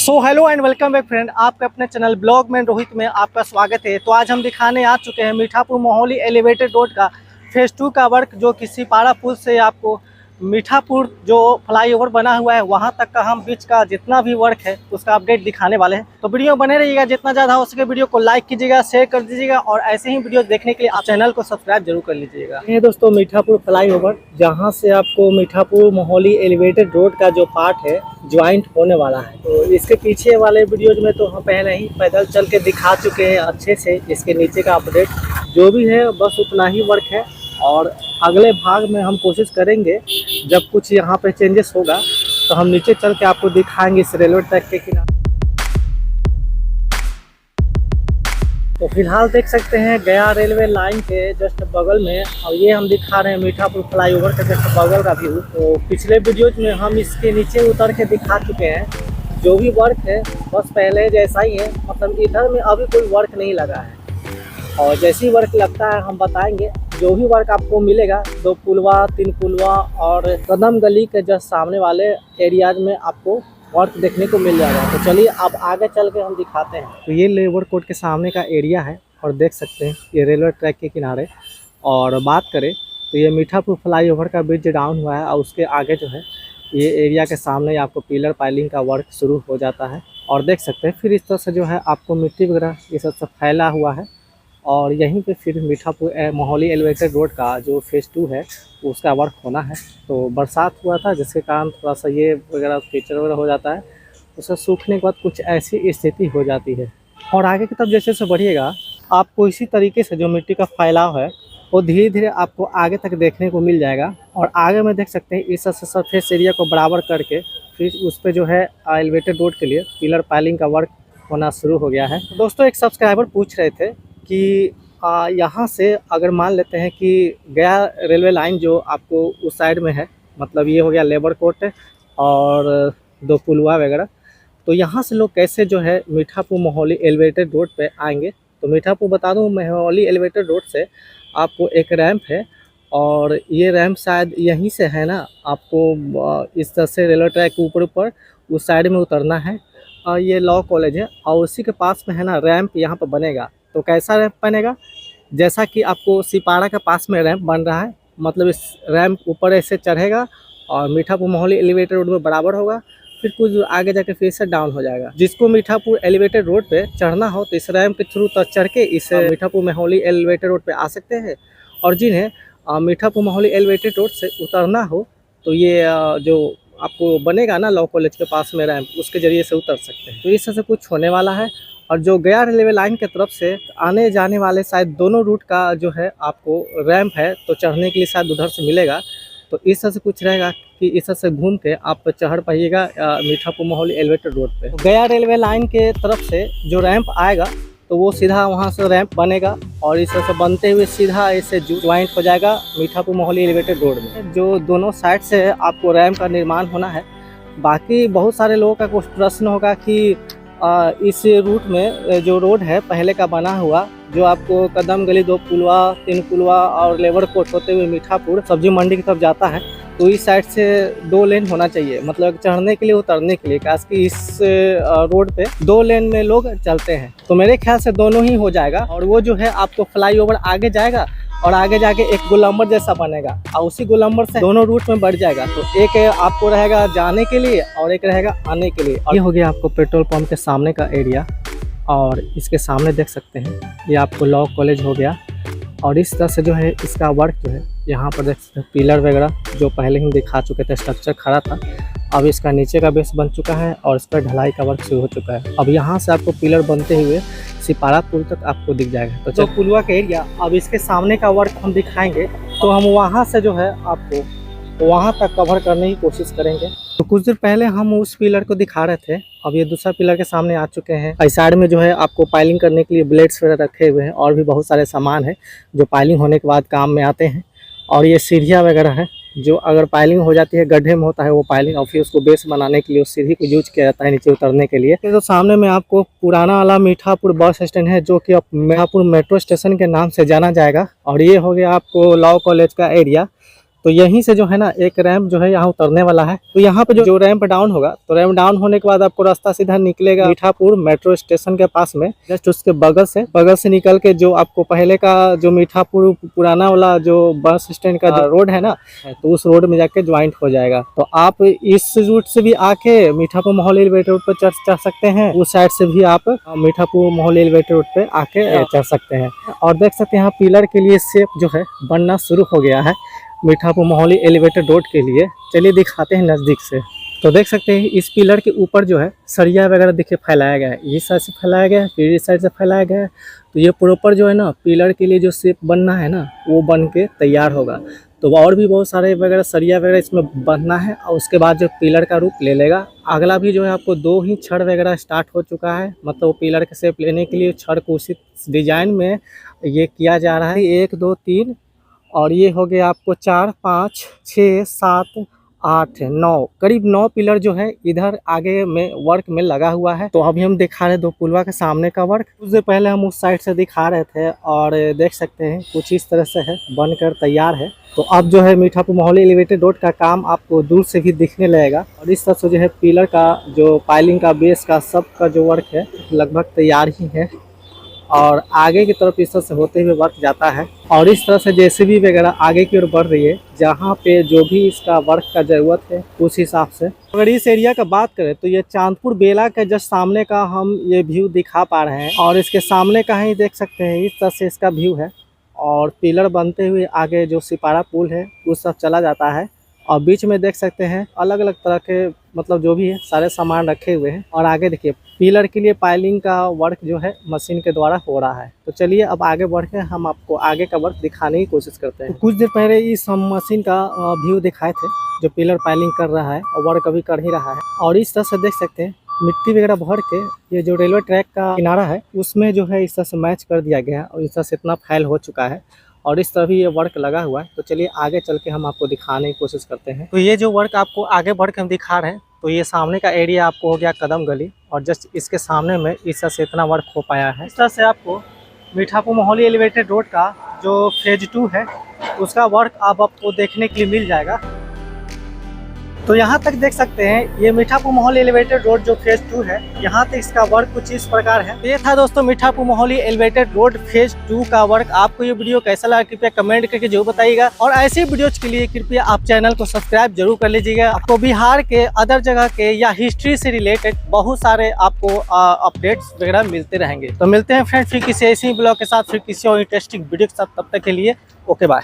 So hello and welcome back friend, आपके अपने channel blog में रोहित में आपका स्वागत है। तो आज हम दिखाने आ चुके हैं मीठापुर मोहाली एलिवेटेड रोड का फेज़ 2 का वर्क, जो कि सिपाड़ा पुल से आपको मीठापुर जो फ्लाईओवर बना हुआ है वहां तक का हम बीच का जितना भी वर्क है उसका अपडेट दिखाने वाले हैं। तो वीडियो बने रहिएगा, जितना ज़्यादा हो सके वीडियो को लाइक कीजिएगा, शेयर कर दीजिएगा और ऐसे ही वीडियो देखने के लिए आप चैनल को सब्सक्राइब जरूर कर लीजिएगा। ये दोस्तों मीठापुर फ्लाईओवर, जहां से आपको मीठापुर मोहाली एलिवेटेड रोड का जो पार्ट है ज्वाइंट होने वाला है। तो इसके पीछे वाले वीडियोज में तो हम पहले ही पैदल चल के दिखा चुके हैं अच्छे से। इसके नीचे का अपडेट जो भी है बस उतना ही वर्क है, और अगले भाग में हम कोशिश करेंगे जब कुछ यहाँ पे चेंजेस होगा तो हम नीचे चल के आपको दिखाएंगे इस रेलवे ट्रैक के किनारे। तो फिलहाल देख सकते हैं गया रेलवे लाइन के जस्ट बगल में, और ये हम दिखा रहे हैं मीठापुर फ्लाईओवर के जस्ट बगल का व्यू। तो पिछले वीडियोज में हम इसके नीचे उतर के दिखा चुके हैं जो भी वर्क है बस पहले जैसा ही है, मतलब इधर में अभी कोई वर्क नहीं लगा है। और जैसी वर्क लगता है हम बताएंगे। जो भी वर्क आपको मिलेगा 2 पुलवा 3 पुलवा और कदम गली के जस्ट सामने वाले एरियाज में आपको वर्क देखने को मिल जाएगा। तो चलिए अब आगे चल के हम दिखाते हैं। तो ये लेबर कोर्ट के सामने का एरिया है और देख सकते हैं ये रेलवे ट्रैक के किनारे। और बात करें तो ये मीठापुर फ्लाईओवर का ब्रिज डाउन हुआ है और उसके आगे जो है ये एरिया के सामने आपको पिलर पाइलिंग का वर्क शुरू हो जाता है। और देख सकते हैं फिर इस तरह से जो है आपको मिट्टी वगैरह ये सब फैला हुआ है। और यहीं पे फिर मीठापुर मोहाली एलिवेटेड रोड का जो फेज़ 2 है उसका वर्क होना है। तो बरसात हुआ था जिसके कारण थोड़ा सा ये वगैरह कीचड़ वगैरह हो जाता है, उसे सूखने के बाद कुछ ऐसी स्थिति हो जाती है। और आगे की तरफ जैसे जैसे बढ़िएगा आपको इसी तरीके से जो मिट्टी का फैलाव है वो धीरे धीरे आपको आगे तक देखने को मिल जाएगा। और आगे में देख सकते हैं इस सरफेस एरिया को बराबर करके फिर उस पर जो है एलिवेटेड रोड के लिए पिलर पाइलिंग का वर्क होना शुरू हो गया है। तो दोस्तों एक सब्सक्राइबर पूछ रहे थे कि यहाँ से अगर मान लेते हैं कि गया रेलवे लाइन जो आपको उस साइड में है, मतलब ये हो गया लेबर कोर्ट और 2 पुलवा वगैरह, तो यहाँ से लोग कैसे जो है मीठापुर मोहाली एलिवेटेड रोड पे आएंगे। तो मीठापुर बता दूँ मोहाली एलिवेटेड रोड से आपको एक रैंप है, और ये रैंप शायद यहीं से है ना, आपको इस तरह से रेलवे ट्रैक के ऊपर उस साइड में उतरना है। ये लॉ कॉलेज है और उसी के पास में है ना रैंप यहाँ पर बनेगा। तो कैसा रैंप बनेगा, जैसा कि आपको सिपाड़ा के पास में रैंप बन रहा है, मतलब इस रैंप ऊपर ऐसे चढ़ेगा और मीठापुर मोहाली एलिवेटेड रोड में बराबर होगा, फिर कुछ आगे जाके फिर से डाउन हो जाएगा। जिसको मीठापुर एलिवेटेड रोड पे चढ़ना हो तो इस रैंप के थ्रू तक चढ़ के इस मीठापुर मोहाली एलिवेटेड रोड पे आ सकते हैं। और जिन्हें मीठापुर मोहाली एलिवेटेड रोड से उतरना हो तो ये जो आपको बनेगा ना लॉ कॉलेज के पास में रैंप, उसके ज़रिए से उतर सकते हैं। तो इस तरह से कुछ होने वाला है। और जो गया रेलवे लाइन की तरफ से आने जाने वाले शायद दोनों रूट का जो है आपको रैंप है, तो चढ़ने के लिए शायद उधर से मिलेगा। तो इस तरह से कुछ रहेगा कि इस तरह से घूम के आप चढ़ पाइएगा मीठापुर मोहाली एलिवेटेड रोड पे। तो गया रेलवे लाइन के तरफ से जो रैंप आएगा तो वो सीधा वहाँ से रैंप बनेगा और इस तरह से बनते हुए सीधा इससे ज्वाइंट हो जाएगा मीठापुर मोहाली एलिवेटेड रोड में। जो दोनों साइड से आपको रैंप का निर्माण होना है। बाकी बहुत सारे लोगों का कुछ प्रश्न होगा कि इस रूट में जो रोड है पहले का बना हुआ, जो आपको कदम गली 2 पुलवा 3 पुलवा और लेबर कोर्ट होते हुए मीठापुर सब्जी मंडी की तरफ जाता है, तो इस साइड से 2 लेन होना चाहिए, मतलब चढ़ने के लिए उतरने के लिए। खास कि इस रोड पे 2 लेन में लोग चलते हैं, तो मेरे ख्याल से दोनों ही हो जाएगा। और वो जो है आपको फ्लाईओवर आगे जाएगा और आगे जाके एक गोलंबर जैसा बनेगा और उसी गोलंबर से दोनों रूट में बढ़ जाएगा। तो एक आपको रहेगा जाने के लिए और एक रहेगा आने के लिए। और ये हो गया आपको पेट्रोल पंप के सामने का एरिया, और इसके सामने देख सकते हैं ये आपको लॉ कॉलेज हो गया। और इस तरह से जो है इसका वर्क जो है यहाँ पर देख सकते हैं पिलर वगैरह जो पहले ही दिखा चुके थे, स्ट्रक्चर खड़ा था, अब इसका नीचे का बेस बन चुका है और इस पर ढलाई का वर्क शुरू हो चुका है। अब यहाँ से आपको पिलर बनते हुए सिपाड़ा पुल तक आपको दिख जाएगा। तो जो पुलवा का एरिया, अब इसके सामने का वर्क हम दिखाएंगे, तो हम वहाँ से जो है आपको वहाँ तक कवर करने की कोशिश करेंगे। तो कुछ देर पहले हम उस पिलर को दिखा रहे थे, अब ये दूसरा पिलर के सामने आ चुके हैं। इस साइड में जो है आपको पाइलिंग करने के लिए ब्लेड्स वगैरह रखे हुए हैं और भी बहुत सारे सामान है जो पाइलिंग होने के बाद काम में आते हैं। और ये सीढ़ियाँ वगैरह है जो अगर पाइलिंग हो जाती है, गड्ढे में होता है वो पाइलिंग, और फिर उसको बेस बनाने के लिए उस सीढ़ी को यूज किया जाता है नीचे उतरने के लिए। तो सामने में आपको पुराना वाला मीठापुर बस स्टैंड है जो कि अब मीठापुर मेट्रो स्टेशन के नाम से जाना जाएगा। और ये हो गया आपको लॉ कॉलेज का एरिया। तो यहीं से जो है ना एक रैंप जो है यहाँ उतरने वाला है। तो यहाँ पे जो रैंप डाउन होगा, तो रैंप डाउन होने के बाद आपको रास्ता सीधा निकलेगा मीठापुर मेट्रो स्टेशन के पास में। जस्ट उसके बगल से निकल के जो आपको पहले का जो मीठापुर पुराना वाला जो बस स्टैंड का जो रोड है ना, तो उस रोड में जाके ज्वाइंट हो जाएगा। तो आप इस रूट से भी आके मीठापुर मोहाली एलिवेटेड रोड पर चढ़ सकते हैं, उस साइड से भी आप मीठापुर मोहाली एलिवेटेड रोड पे आके चढ़ सकते हैं। और देख सकते हैं यहाँ पिलर के लिए शेप जो है बनना शुरू हो गया है मीठापुर मोहाली एलिवेटेड रोड के लिए। चलिए दिखाते हैं नज़दीक से। तो देख सकते हैं इस पिलर के ऊपर जो है सरिया वगैरह देखिए फैलाया गया है, इस साइड से फैलाया गया है, फिर इस साइड से फैलाया गया है। तो ये प्रॉपर जो है ना पिलर के लिए जो शेप बनना है ना वो बन के तैयार होगा। तो और भी बहुत सारे वगैरह सरिया वगैरह इसमें बनना है और उसके बाद जो पिलर का रूप ले लेगा। अगला भी जो है आपको 2 ही छड़ वगैरह स्टार्ट हो चुका है, मतलब वो पिलर के शेप लेने के लिए छड़ को उसी डिजाइन में ये किया जा रहा है। 1 2 3 और ये हो गया आपको 4 5 6 7 8 9, करीब 9 पिलर जो है इधर आगे में वर्क में लगा हुआ है। तो अभी हम दिखा रहे हैं 2 पुलवा के सामने का वर्क। उससे पहले हम उस साइड से दिखा रहे थे और देख सकते हैं कुछ इस तरह से है, बनकर तैयार है। तो अब जो है मीठापुर मोहाली एलिवेटेड रोड का काम आपको दूर से भी दिखने लगेगा। और इस तरह से जो है पिलर का जो पाइलिंग का बेस का सब का जो वर्क है लगभग तैयार ही है और आगे की तरफ इस तरह से होते हुए वर्क जाता है। और इस तरह से जेसीबी वगैरह आगे की ओर बढ़ रही है, जहाँ पे जो भी इसका वर्क का ज़रूरत है उस हिसाब से। अगर इस एरिया का बात करें तो ये चांदपुर बेला के जस्ट सामने का हम ये व्यू दिखा पा रहे हैं और इसके सामने का ही देख सकते हैं इस तरह से इसका व्यू है। और पिलर बनते हुए आगे जो सिपारा पुल है उस सब चला जाता है और बीच में देख सकते हैं अलग अलग तरह के मतलब जो भी है सारे सामान रखे हुए हैं। और आगे देखिए पिलर के लिए पाइलिंग का वर्क जो है मशीन के द्वारा हो रहा है। तो चलिए अब आगे बढ़ के हम आपको आगे का वर्क दिखाने की कोशिश करते हैं। तो कुछ देर पहले इस हम मशीन का व्यू दिखाए थे जो पिलर पाइलिंग कर रहा है और वर्क अभी कर ही रहा है। और इस तरह से देख सकते हैं मिट्टी वगैरह भर के ये जो रेलवे ट्रैक का किनारा है उसमें जो है इस तरह से मैच कर दिया गया है और इस तरह से इतना फैल हो चुका है और इस तरह भी ये वर्क लगा हुआ है। तो चलिए आगे चल के हम आपको दिखाने की कोशिश करते हैं। तो ये जो वर्क आपको आगे बढ़ के हम दिखा रहे हैं, तो ये सामने का एरिया आपको हो गया कदम गली और जस्ट इसके सामने में इस तरह से इतना वर्क हो पाया है। इस तरह से आपको मीठापुर मोहाली एलिवेटेड रोड का जो फेज 2 है उसका वर्क अब आपको देखने के लिए मिल जाएगा। तो यहाँ तक देख सकते हैं ये मीठापुर मोहाली एलिवेटेड रोड जो फेज 2 है, यहाँ तक इसका वर्क कुछ इस प्रकार है। तो ये था दोस्तों Mithapur Mohali elevated road phase 2 का वर्क। आपको ये वीडियो कैसा लगा कृपया कमेंट करके जरूर बताइएगा और ऐसे वीडियोज के लिए कृपया आप चैनल को सब्सक्राइब जरूर कर लीजिएगा। आपको बिहार के अदर जगह के या हिस्ट्री से रिलेटेड बहुत सारे आपको अपडेट्स वगैरह मिलते रहेंगे। तो मिलते हैं फ्रेंड्स फिर किसी ऐसी ब्लॉग के साथ, फिर किसी और इंटरेस्टिंग वीडियो के साथ। तब तक के लिए ओके बाय।